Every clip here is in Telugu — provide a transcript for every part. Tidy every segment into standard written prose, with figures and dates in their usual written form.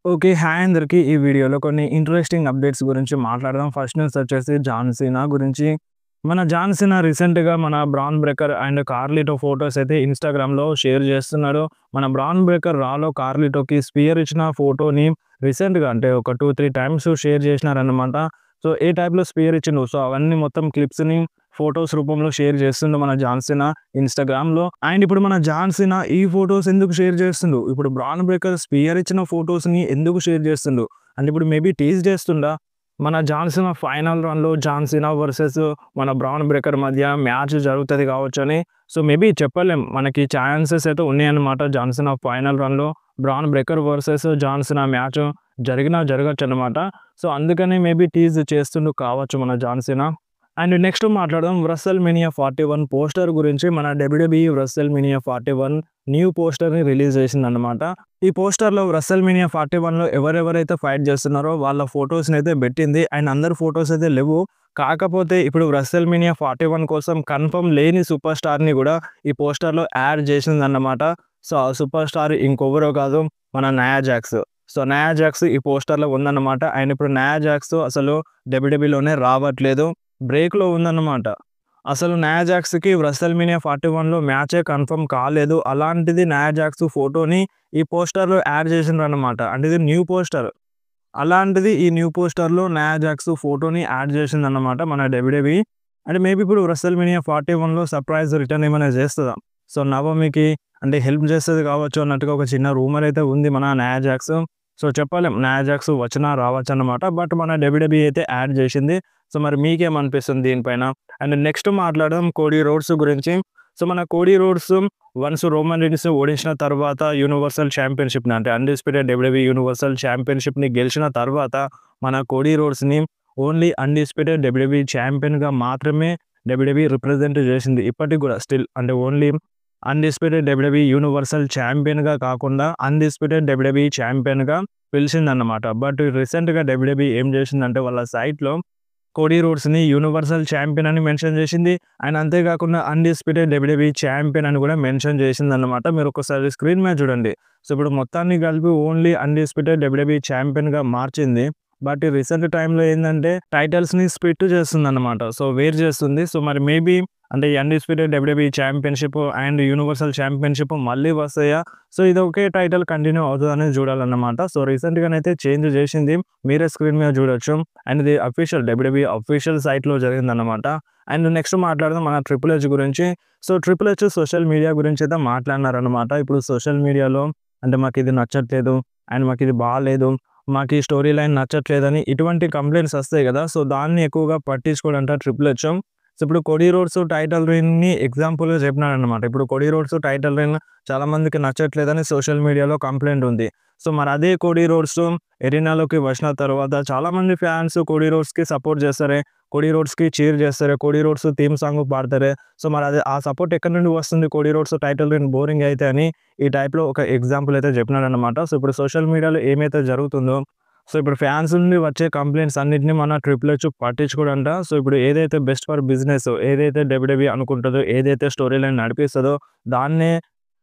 ఓకే. హాయ్ అందరికి. ఈ వీడియోలో కొన్ని ఇంట్రెస్టింగ్ అప్డేట్స్ గురించి మాట్లాడదాం. ఫస్ట్ న్యూస్ వచ్చేసి జాన్ సీనా గురించి. మన జాన్ సీనా రీసెంట్‌గా మన బ్రాన్ బ్రేకర్ అండ్ కార్లిటో ఫోటోస్ అయితే ఇన్‌స్టాగ్రామ్‌లో షేర్ చేస్తున్నాడు. మన బ్రాన్ బ్రేకర్ రాలో కార్లిటోకి స్పియర్ ఇచ్చిన ఫోటోని రీసెంట్‌గా అంటే ఒక 2, 3 టైమ్స్ షేర్ చేసినారన్నమాట. సో, ఏ టైప్‌లో స్పియర్ ఇచ్చిండు. సో, అవన్నీ మొత్తం క్లిప్స్‌ని ఫోటోస్ రూపంలో షేర్ చేస్తుండు మన జాన్ సీనా ఇన్‌స్టాగ్రామ్‌లో. అండ్ ఇప్పుడు మన జాన్ సీనా ఈ ఫోటోస్ ఎందుకు షేర్ చేస్తుండు? ఇప్పుడు బ్రాన్ బ్రేకర్ స్పియర్ ఇచ్చిన ఫోటోస్‌ని ఎందుకు షేర్ చేస్తుండు? అంటే ఇప్పుడు మేబీ టీజ్ చేస్తుండా? మన జాన్ సీనా ఫైనల్ రన్‌లో జాన్ సీనా వర్సెస్ మన బ్రాన్ బ్రేకర్ మధ్య మ్యాచ్ జరుగుతది కావచ్చని. సో, మేబీ చెప్పలేం. మనకి ఛాన్సెస్ అయితే ఉన్నాయన్నమాట. జాన్ సీనా ఫైనల్ రన్‌లో Bron Breakker versus John Cena match జరిగినా జరగొచ్చన్నమాట. సో, అందుకని మేబీ టీజ్ చేస్తుండు కావచ్చు మన జాన్ సీనా. అండ్ నెక్స్ట్ మాట్లాడదాం WrestleMania 41 పోస్టర్ గురించి. మన WWE WrestleMania 41 న్యూ పోస్టర్‌ని రిలీజ్ చేసిందన్నమాట. ఈ పోస్టర్‌లో WrestleMania 41లో ఎవరెవరైతే ఫైట్ చేస్తున్నారో వాళ్ళ ఫోటోస్‌నైతే పెట్టింది. అండ్ అందరి ఫోటోస్ అయితే లేవు. కాకపోతే ఇప్పుడు WrestleMania 41 కోసం కన్ఫర్మ్ లేని సూపర్ స్టార్‌ని కూడా ఈ పోస్టర్‌లో యాడ్ చేసిందన్నమాట. సో, ఆ సూపర్ స్టార్ ఇంకెవరో కాదు మన నయా జాక్స్. సో, నయా జాక్స్ ఈ పోస్టర్‌లో ఉందన్నమాట. అండ్ ఇప్పుడు నయా జాక్స్ అసలు WWEలోనే రావట్లేదు. బ్రేక్‌లో ఉందన్నమాట. అసలు నయా జాక్స్‌కి WrestleMania 41లో మ్యాచే కన్ఫర్మ్ కాలేదు. అలాంటిది నయా జాక్స్ ఫోటోని ఈ పోస్టర్‌లో యాడ్ చేసిండ్రన్నమాట. అంటే ఇది న్యూ పోస్టర్. అలాంటిది ఈ న్యూ పోస్టర్‌లో నయా జాక్స్ ఫోటోని యాడ్ చేసిందన్నమాట మన WWE. అంటే మేబీ ఇప్పుడు WrestleMania 41లో సర్ప్రైజ్ రిటర్న్ ఏమైనా చేస్తదా? సో, నవమికి అంటే హెల్ప్ చేస్తది కావచ్చు అన్నట్టుగా ఒక చిన్న రూమర్ అయితే ఉంది మన నయా జాక్స్. సో, చెప్పలేం నయా జాక్స్ వచ్చినా రావచ్చన్నమాట. బట్ మన WWE అయితే యాడ్ చేసింది. సో, మరి మీకేమనిపిస్తుంది దీనిపైన? అండ్ నెక్స్ట్ మాట్లాడదాం కోడీ రోడ్స్ గురించి. సో, మన Cody Rhodes once Roman Reigns ఓడించిన తర్వాత యూనివర్సల్ ఛాంపియన్‌షిప్‌ని అంటే అన్‌డిస్ప్యూటెడ్ WWE యూనివర్సల్ ఛాంపియన్‌షిప్‌ని గెలిచిన తర్వాత మన కోడీ రోడ్స్‌ని ఓన్లీ అన్‌డిస్ప్యూటెడ్ WWE ఛాంపియన్‌గా మాత్రమే WWE రిప్రజెంట్ చేసింది. ఇప్పటికి కూడా స్టిల్ అంటే ఓన్లీ అన్‌డిస్ప్యూటెడ్ WWE యూనివర్సల్ ఛాంపియన్‌గా కాకుండా అన్‌డిస్ప్యూటెడ్ WWE ఛాంపియన్‌గా పిలిచిందన్నమాట. బట్ రీసెంట్‌గా WWE ఏం చేసిందంటే వాళ్ళ సైట్‌లో కోడీ రోడ్స్‌ని యూనివర్సల్ ఛాంపియన్ అని మెన్షన్ చేసింది. అండ్ అంతేకాకుండా అన్‌డిస్ప్యూటెడ్ WWE ఛాంపియన్ అని కూడా మెన్షన్ చేసిందన్నమాట. మీరు ఒకసారి స్క్రీన్ మీద చూడండి. సో, ఇప్పుడు మొత్తాన్ని కలిపి ఓన్లీ అన్‌డిస్ప్యూటెడ్ WWE ఛాంపియన్‌గా మార్చింది. బట్ ఈ రీసెంట్ టైమ్‌లో ఏందంటే టైటిల్స్‌ని స్ప్లిట్ చేస్తుందన్నమాట. సో, వేరు చేస్తుంది. సో, మరి మేబీ అంటే ఈ undisputed WWE championship and universal championship మళ్ళీ వస్తాయా? సో, ఇది ఒకే టైటిల్ కంటిన్యూ అవుతదనేది చూడాలన్నమాట. సో, రీసెంట్‌గానైతే చేంజ్ చేసింది. మీరే స్క్రీన్ మీద చూడొచ్చు. అండ్ ఇది అఫీషియల్ WWE అఫీషియల్ సైట్‌లో జరిగిందన్నమాట. అండ్ నెక్స్ట్ మాట్లాడదాం మన ట్రిపుల్ హెచ్ గురించి. So, triple H social media గురించి అయితే మాట్లాడినారన్నమాట. ఇప్పుడు సోషల్ మీడియాలో అంటే మాకిది నచ్చట్లేదు అండ్ మాకిది బాలేదు. మాకీ స్టోరీ లైన్ నచ్చట్లేదని ఇటువంటి కంప్లెయింట్స్ వస్తాయి కదా! సో, దాన్ని ఎక్కువగా పట్టించుకోడంట ట్రిపుల్ హెచ్. సో, ఇప్పుడు కోడీ రోడ్స్ టైటిల్ రీన్‌ని ఎగ్జాంపుల్‌గా చెప్పినాడన్నమాట. ఇప్పుడు కోడీ రోడ్స్ టైటిల్ రీన్ చాలా మందికి నచ్చట్లేదని సోషల్ మీడియాలో కంప్లెయింట్ ఉంది. సో, మరి అదే కోడీ రోడ్స్ ఎరీనాలోకి వచ్చిన తర్వాత చాలామంది ఫ్యాన్స్ కోడీ రోడ్స్‌కి సపోర్ట్ చేస్తారే, కోడీ రోడ్స్‌కి చీర్ చేస్తారే, కోడీ రోడ్స్ థీమ్ సాంగ్ పాడతారే. సో, మరి అది ఆ సపోర్ట్ ఎక్కడి నుండి వస్తుంది Cody Rhodes title reign boring అయితే అని ఈ టైప్‌లో ఒక ఎగ్జాంపుల్ అయితే చెప్పినాడన్నమాట. సో, ఇప్పుడు సోషల్ మీడియాలో ఏమైతే జరుగుతుందో సో, ఇప్పుడు ఫ్యాన్స్ నుండి వచ్చే కంప్లెయింట్స్ అన్నిటిని మన ట్రిపుల్ హెచ్ పట్టించుకోడంట. సో, ఇప్పుడు ఏదైతే బెస్ట్ ఫర్ బిజినెస్ ఏదైతే WWE అనుకుంటదో, ఏదైతే స్టోరీ లైన్ నడిపిస్తదో దాన్నే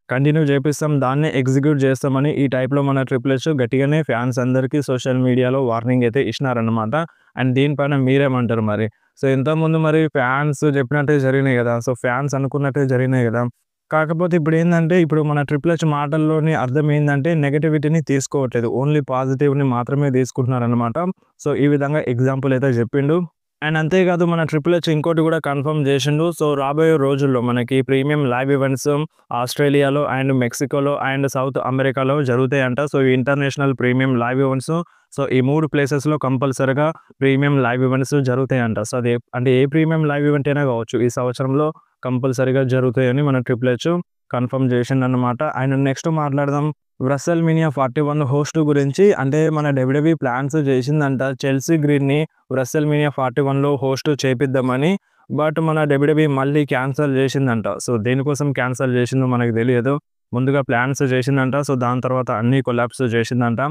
కంటిన్యూ చేపిస్తాం. దాన్నే ఎగ్జిక్యూట్ చేస్తామని ఈ టైప్‌లో మన ట్రిపుల్ హెచ్ గట్టిగానే ఫ్యాన్స్ అందరికీ సోషల్ మీడియాలో వార్నింగ్ అయితే ఇచ్చినారన్నమాట. అండ్ దీనిపైన మీరేమంటారు మరి? సో, ఇంతకుముందు మరి ఫ్యాన్స్ చెప్పినట్టే జరిగినాయి గదా! సో, ఫ్యాన్స్ అనుకున్నట్టే జరిగినాయి గదా! కాకపోతే ఇప్పుడేందంటే, ఇప్పుడు మన ట్రిపుల్ హెచ్ మాటల్లోని అర్థం ఏందంటే, నెగటివిటీని తీసుకోవట్లేదు. ఓన్లీ పాజిటివ్‌ని మాత్రమే తీసుకుంటున్నారనమాట. సో, ఈ విధంగా ఎగ్జాంపుల్ అయితే చెప్పిండు. అండ్ అంతేకాదు మన ట్రిపుల్ హెచ్ ఇంకోటి కూడా కన్ఫర్మ్ చేసిండు. సో, రాబోయే రోజుల్లో మనకి ప్రీమియం లైవ్ ఈవెంట్స్ ఆస్ట్రేలియాలో అండ్ మెక్సికోలో అండ్ సౌత్ అమెరికాలో జరుగుతాయంట. సో, ఈ international premium live events so, ఈ 3 ప్లేసెస్‌లో కంపల్సరీగా ప్రీమియం లైవ్ ఈవెంట్స్ జరుగుతాయంట. సో, అది అంటే ఏ ప్రీమియం లైవ్ ఈవెంట్ అయినా కావచ్చు. ఈ సంవత్సరంలో కంపల్సరీగా జరుగుతాయని మన ట్రిపుల్ హెచ్ కన్ఫర్మ్ చేసిండనమాట. అండ్ నెక్స్ట్ మాట్లాడదాం WrestleMania 41 హోస్ట్ గురించి. అంటే మన WWE ప్లాన్స్ చేసిందంట చెల్సీ గ్రీన్‌ని WrestleMania 41లో హోస్ట్ చేపిద్దామని. బట్ మన WWE మళ్ళీ క్యాన్సల్ చేసిందంట. సో, దేనికోసం క్యాన్సల్ చేసిందో మనకు తెలియదు. ముందుగా ప్లాన్స్ చేసిందంట. సో, దాని తర్వాత అన్నీ కొలాప్స్ చేసిందంట.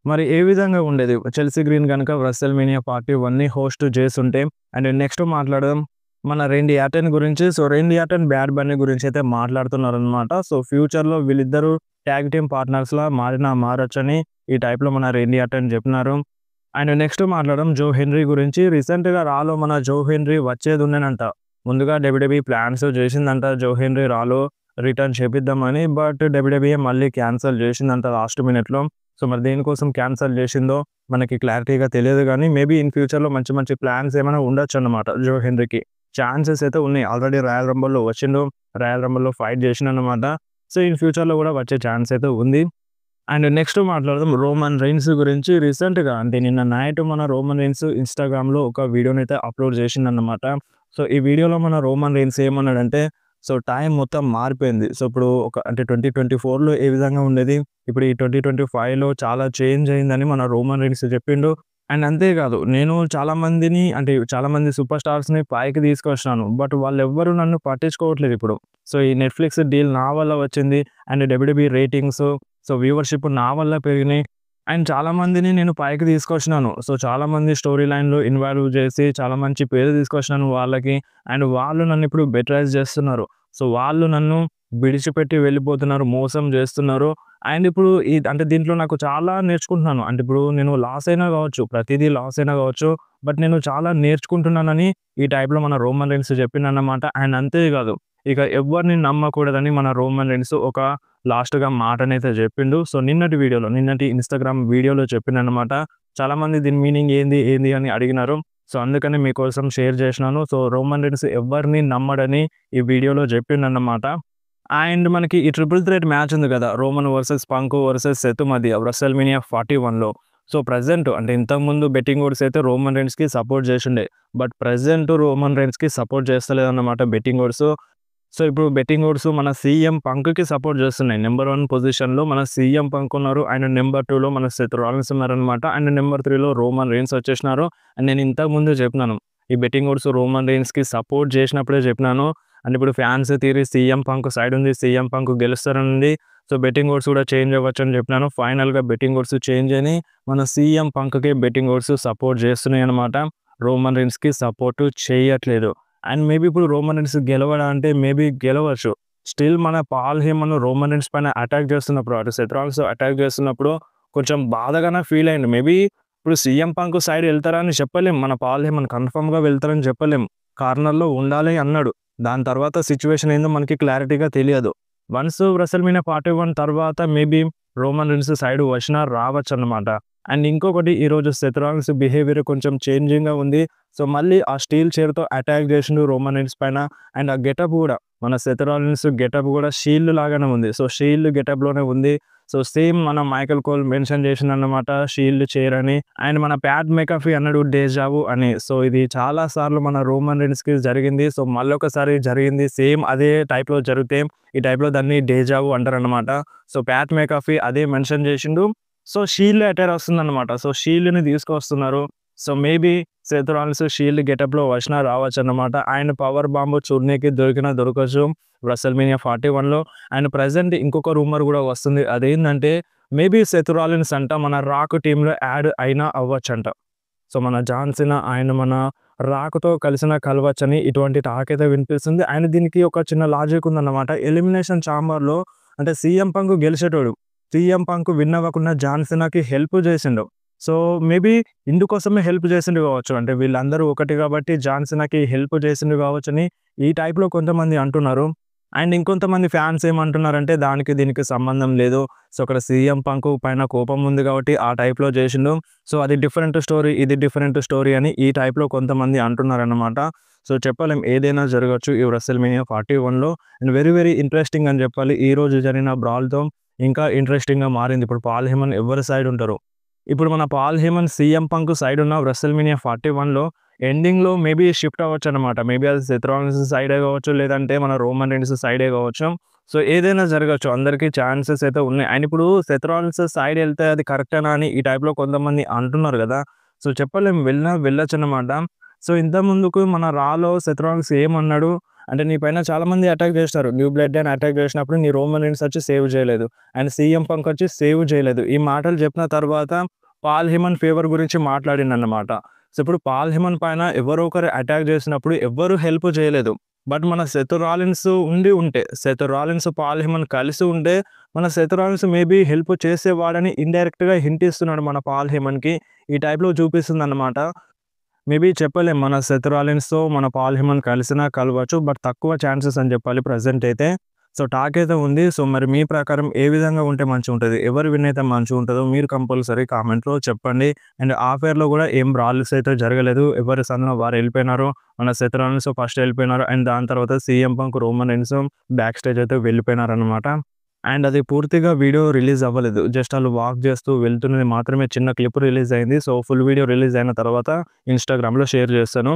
మరి ఏ విధంగా ఉండేది చెల్సీ గ్రీన్ గనుక WrestleMania 41ని హోస్ట్ చేసుంటే? అండ్ నెక్స్ట్ మాట్లాడదాం మన రేండీ ఆర్టన్ గురించి. సో, రేండీ ఆర్టన్, బ్యాడ్ బన్నీ గురించి అయితే మాట్లాడుతున్నారనమాట. సో, ఫ్యూచర్‌లో వీళ్ళిద్దరూ ట్యాగ్ టీమ్ పార్ట్నర్స్‌లా మారొచ్చని ఈ టైప్‌లో మన రేండీ ఆర్టన్ చెప్పినారు. అండ్ నెక్స్ట్ మాట్లాడడం జో హెన్రీ గురించి. రీసెంట్‌గా రాలో మన జో హెన్రీ వచ్చేదుండెనంట. ముందుగా డబ్ల్యూడబ్ల్యూఈ ప్లాన్స్ చేసిందంట జో హెన్రీ రాలో రిటర్న్ చేపిద్దామని. బట్ డబ్ల్యూడబ్ల్యూఈ మళ్ళీ క్యాన్సల్ చేసిందంట లాస్ట్ మినిట్‌లో. సో, మరి దేనికోసం క్యాన్సల్ చేసిందో మనకి క్లారిటీగా తెలియదు గానీ, మేబీ ఇన్ ఫ్యూచర్‌లో మంచి మంచి ప్లాన్స్ ఏమైనా ఉండొచ్చన్నమాట జో హెన్రీకి. ఛాన్సెస్ అయితే ఉన్నాయి. ఆల్రెడీ రాయల్ రంబుల్‌లో వచ్చిండు. రాయల్ రంబుల్‌లో ఫైట్ చేసిండన్నమాట. సో, ఇన్ ఫ్యూచర్‌లో కూడా వచ్చే ఛాన్స్ అయితే ఉంది. అండ్ నెక్స్ట్ మాట్లాడదాం రోమన్ రైన్స్ గురించి. రీసెంట్‌గా అంటే నిన్న నైట్ మన రోమన్ రైన్స్ ఇన్‌స్టాగ్రామ్‌లో ఒక వీడియోనైతే అప్‌లోడ్ చేసిండన్నమాట. సో, ఈ వీడియోలో మన రోమన్ రైన్స్ ఏమన్నాడంటే, సో, టైం మొత్తం మారిపోయింది. సో, ఇప్పుడు అంటే 2024లో ఏ విధంగా ఉండేది, ఇప్పుడు ఈ 2025లో చాలా చేంజ్ అయిందని మన రోమన్ రైన్స్ చెప్పిండు. అండ్ అంతేకాదు నేను చాలామంది సూపర్ స్టార్స్‌ని పైకి తీసుకొచ్చినాను. బట్ వాళ్ళెవ్వరూ నన్ను పట్టించుకోవట్లేదు ఇప్పుడు. సో, ఈ నెట్‌ఫ్లిక్స్ డీల్ నా వల్ల వచ్చింది. And WWE ratings, so, viewership నా వల్ల పెరిగినాయి. అండ్ చాలామందిని నేను పైకి తీసుకొచ్చినాను. సో, చాలామంది స్టోరీ లైన్‌లో ఇన్వాల్వ్ చేసి చాలా మంచి పేరు తీసుకొచ్చినాను వాళ్ళకి. అండ్ వాళ్ళు నన్నిప్పుడు బెటరైజ్ చేస్తున్నారు. సో, వాళ్ళు నన్ను విడిచిపెట్టి వెళ్ళిపోతున్నారు, మోసం చేస్తున్నారు. అండ్ ఇప్పుడు అంటే దీంట్లో నాకు చాలా నేర్చుకుంటున్నాను. అంటే ఇప్పుడు నేను లాస్ అయినా కావచ్చు, ప్రతీదీ లాస్ అయినా కావచ్చు. బట్ నేను చాలా నేర్చుకుంటున్నానని ఈ టైప్‌లో మన రోమన్ రైన్స్ చెప్పిండన్నమాట. అండ్ అంతేకాదు ఇక ఎవ్వరిని నమ్మకూడదని మన రోమన్ రైన్స్ ఒక లాస్ట్‌గా మాటనైతే చెప్పిండు. సో, నిన్నటి ఇన్‌స్టాగ్రామ్ వీడియోలో చెప్పిండన్నమాట. చాలామంది దీని మీనింగ్ ఏంది అని అడిగినారు. సో, అందుకని మీకోసం షేర్ చేసినాను. సో, రోమన్ రైన్స్ ఎవ్వరిని నమ్మడని ఈ వీడియోలో చెప్పిండన్నమాట. అండ్ మనకి ఈ ట్రిపుల్ థ్రెట్ మ్యాచ్ ఉంది కదా! Roman versus Punk versus Seth మధ్య WrestleMania 41లో. సో, ప్రెజెంట్ అంటే ఇంతకుముందు బెట్టింగ్ ఓడ్స్ అయితే రోమన్ రైన్స్‌కి సపోర్ట్ చేసిండే. బట్ ప్రెజెంట్ రోమన్ రైన్స్‌కి సపోర్ట్ చేస్తలేదన్నమాట బెట్టింగ్ ఓడ్స్. సో, ఇప్పుడు బెట్టింగ్ ఓడ్స్ మన సీఎం పంక్‌కి సపోర్ట్ చేస్తున్నాయి. నంబర్ 1 పొజిషన్‌లో మన సీఎం పంక్ ఉన్నారు. అండ్ నంబర్ 2లో మన సెత్ రాలిన్స్ ఉన్నారనమాట. అండ్ నంబర్ 3లో రోమన్ రైన్స్ వచ్చేసినారు. అండ్ నేను ఇంతకుముందు చెప్పినాను. ఈ బెట్టింగ్ ఓడ్స్ రోమన్ రైన్స్‌కి సపోర్ట్ చేసినప్పుడే చెప్పినాను. అండ్ ఇప్పుడు fans theory CM Punk side ఉంది. సీఎం పంక్ గెలుస్తారనుంది. సో, బెట్టింగ్ ఓడ్స్ కూడా చేంజ్ అవ్వచ్చని చెప్పినాను. ఫైనల్‌గా బెట్టింగ్ ఓడ్స్ చేంజ్ అయినాయి. మన సీఎం పంక్‌కి బెట్టింగ్ ఓడ్స్ సపోర్ట్ చేస్తున్నాయన్నమాట. రోమన్ రైన్స్‌కి సపోర్ట్ చేయట్లేదు. అండ్ మేబీ ఇప్పుడు రోమన్ రైన్స్ గెలవడా అంటే మేబీ గెలవచ్చు. స్టిల్ మన పాల్ హేమన్ రోమన్ రైన్స్ పైన అటాక్ చేస్తున్నప్పుడు, అటు సెత్ రాలిన్స్ అటాక్ చేస్తున్నప్పుడు కొంచెం బాధగానే ఫీల్ అయ్యిండు. మేబీ ఇప్పుడు సీఎం పంక్ సైడ్ వెళ్తారా అని చెప్పలేం. మన పాల్ హేమన్ కన్ఫర్మ్‌గా వెళ్తారని చెప్పలేం. కార్నర్‌లో ఉండాలి అన్నాడు. దాని తర్వాత సిట్యుయేషన్ ఏందో మనకి క్లారిటీగా తెలియదు. వన్స్ WrestleMania 41 తర్వాత మేబీ రోమన్ రైన్స్ సైడ్ వచ్చినా రావచ్చన్నమాట. అండ్ ఇంకొకటి ఈరోజు సెత్ రాలిన్స్ బిహేవియర్ కొంచెం చేంజింగ్‌గా ఉంది. సో, మళ్ళీ ఆ స్టీల్ చైర్‌తో అటాక్ చేసిండు రోమన్ రైన్స్ పైన. అండ్ ఆ గెటప్ కూడా మన సెత్ రాలిన్స్ గెటప్ కూడా షీల్డ్ లాగానే ఉంది. సో, షీల్డ్ గెటప్‌లోనే ఉంది. సో, సేమ్ మన మైకెల్ కోల్ మెన్షన్ చేసిండన్నమాట షీల్డ్ చైర్ అని. అండ్ మన ప్యాట్ మెకాఫీ అన్నాడు డేజా వూ అని. సో, ఇది చాలా సార్లు మన రోమన్ రైన్స్‌కి జరిగింది. సో, మళ్ళొకసారి జరిగింది. సేమ్ అదే టైప్‌లో జరిగితే ఈ టైప్‌లో దాన్ని డేజా వూ అంటారన్నమాట. సో, ప్యాట్ మెకాఫీ అదే మెన్షన్ చేసిండు. సో, షీల్డ్ అటైర్ వస్తుందన్నమాట. సో, షీల్డ్‌ని తీసుకొస్తున్నారు. So, maybe Seth Rollins Shield గెటప్‌లో వచ్చినా రావచ్చన్నమాట. అండ్ పవర్ బాంబ్ చూడనీకి దొరికినా దొరకచ్చు WrestleMania 41లో. అండ్ ప్రెజెంట్ ఇంకొక రూమర్ కూడా వస్తుంది. అదేంటంటే మేబీ సెత్ రాలిన్స్ అంట మన రాక్ టీమ్‌లో యాడ్ అయినా అవ్వచ్చంట. సో, మన జాన్ సీనా ఆయన మన రాక్‌తో కలవచ్చని ఇటువంటి టాక్ అయితే వినిపిస్తుంది. అండ్ దీనికి ఒక చిన్న లాజిక్ ఉందన్నమాట. ఎలిమినేషన్ చాంబర్‌లో అంటే సీఎం పంక్ గెలిచేటోడు. సీఎం పంక్ విన్ అవ్వకుండా జాన్ సీనాకి హెల్ప్ చేసిండు. సో, మేబీ ఇందుకోసమే హెల్ప్ చేసిండు కావచ్చు. అంటే వీళ్ళందరూ ఒకటి కాబట్టి జాన్ సీనాకి హెల్ప్ చేసిండు కావచ్చని ఈ టైప్‌లో కొంతమంది అంటున్నారు. అండ్ ఇంకొంతమంది ఫ్యాన్స్ ఏమంటున్నారంటే దానికి దీనికి సంబంధం లేదు. సో, అక్కడ సీఎం పంక్ పైన కోపం ఉంది కాబట్టి ఆ టైప్‌లో చేసిండు. సో, అది డిఫరెంట్ స్టోరీ, ఇది డిఫరెంట్ స్టోరీ అని ఈ టైప్‌లో కొంతమంది అంటున్నారన్నమాట. సో, చెప్పలేం ఏదైనా జరగొచ్చు ఈ WrestleMania 41లో. అండ్ వెరీ వెరీ ఇంట్రెస్టింగ్ అని చెప్పాలి. ఈరోజు జరిగిన బ్రాల్‌తో ఇంకా ఇంట్రెస్టింగ్‌గా మారింది. ఇప్పుడు పాల్ హేమన్ ఎవరి సైడ్ ఉంటారు? ఇప్పుడు మన Paul Heyman CM Punk side ఉన్న WrestleMania 41లో ఎండింగ్‌లో మేబీ షిఫ్ట్ అవ్వచ్చన్నమాట. మేబీ అది సెత్ రాలిన్స్ సైడే కావచ్చు, లేదంటే మన రోమన్ రైన్స్ సైడే కావచ్చు. సో, ఏదైనా జరగచ్చు. అందరికీ ఛాన్సెస్ అయితే ఉన్నాయి. అండ్ ఇప్పుడు సెత్ రాలిన్స్ సైడ్ ఎళ్తే అది కరెక్టేనా అని ఈ టైప్‌లో కొంతమంది అంటున్నారు కదా! సో, చెప్పలేం వెళ్ళొచ్చన్నమాట. సో, ఇంతకుముందుకు మన రాలో సెత్ రాలిన్స్ ఏమన్నాడు అంటే, నీ పైన చాలామంది అటాక్ చేస్తారు. న్యూ బ్లడ్ అని అటాక్ చేసినప్పుడు నీ రోమన్ రైన్స్ వచ్చి సేవ్ చేయలేదు. అండ్ సీఎం పంక్ వచ్చి సేవ్ చేయలేదు. ఈ మాటలు చెప్పిన తర్వాత పాల్ హేమన్ ఫేవర్ గురించి మాట్లాడిండన్నమాట. సో, ఇప్పుడు పాల్ హేమన్ పైన ఎవరో ఒకరు అటాక్ చేసినప్పుడు ఎవ్వరు హెల్ప్ చేయలేదు. బట్ మన సెత్ రాలిన్స్ ఉంటే సెత్ రాలిన్స్, పాల్ హేమన్ కలిసి ఉంటే మన సెత్ రాలిన్స్ మేబీ హెల్ప్ చేసేవాడని ఇండైరెక్ట్‌గా హింట్ ఇస్తున్నాడు మన పాల్ హేమన్‌కి. ఈ టైప్‌లో చూపిస్తుందన్నమాట. మేబీ చెప్పలేం మన సెత్ రాలిన్స్‌తో మన పాల్ హేమన్ కలిసినా కలవచ్చు. బట్ తక్కువ ఛాన్సెస్ అని చెప్పాలి ప్రెజెంట్ అయితే. సో టాక్ అయితే ఉంది. సో మరి మీ ప్రకారం ఏ విధంగా ఉంటే మంచిగుంటది? ఎవరు విన్ అయితే మంచిగుంటదో మీరు కంపల్సరీ కామెంట్‌లో చెప్పండి. అండ్ ఆ ఫెయిర్‌లో కూడా ఏం బ్రాల్స్ అయితే జరగలేదు. ఎవరి సందులో వారు వెళ్ళిపోయినారు. మన సెత్ రాలిన్స్ ఫస్ట్ వెళ్ళిపోయినారు. అండ్ దాని తర్వాత CM punk, Roman Reigns back stage అయితే వెళ్ళిపోయినారనమాట. అండ్ అది పూర్తిగా వీడియో రిలీజ్ అవ్వలేదు. జస్ట్ ఆళ్ళు వాక్ చేస్తూ వెళ్తున్నది మాత్రమే చిన్న క్లిప్ రిలీజ్ అయింది. సో ఫుల్ వీడియో రిలీజ్ అయిన తర్వాత ఇన్‌స్టాగ్రామ్‌లో షేర్ చేస్తాను.